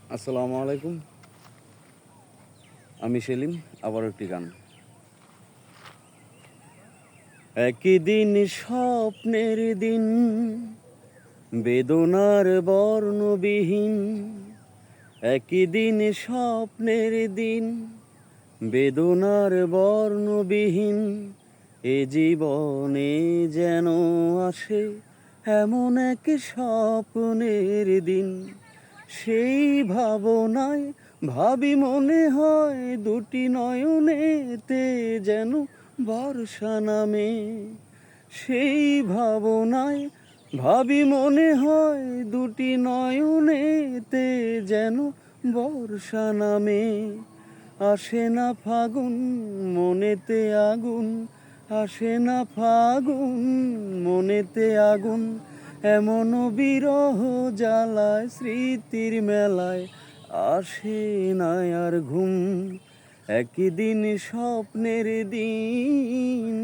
আসসালামু আলাইকুম। আমি সেলিম। আবার একটি গান। একই দিন স্বপ্নের দিন, বেদনার বর্ণবিহীন। একই দিন স্বপ্নের দিন, বেদনার বর্ণবিহীন। এ জীবনে যেন আসে এমন এক স্বপ্নের দিন। সেই ভাবনায় ভাবি মনে হয় দুটি নয়নেতে যেন বর্ষা নামে। সেই ভাবনায় ভাবি মনে হয় দুটি নয়নেতে যেন বর্ষা নামে। আসে না ফাগুন মনেতে আগুন, আসে না ফাগুন মনেতে আগুন। এমন বিরহ জ্বালায় স্মৃতির মেলায় আসে না আর ঘুম। একই দিন স্বপ্নের দিন।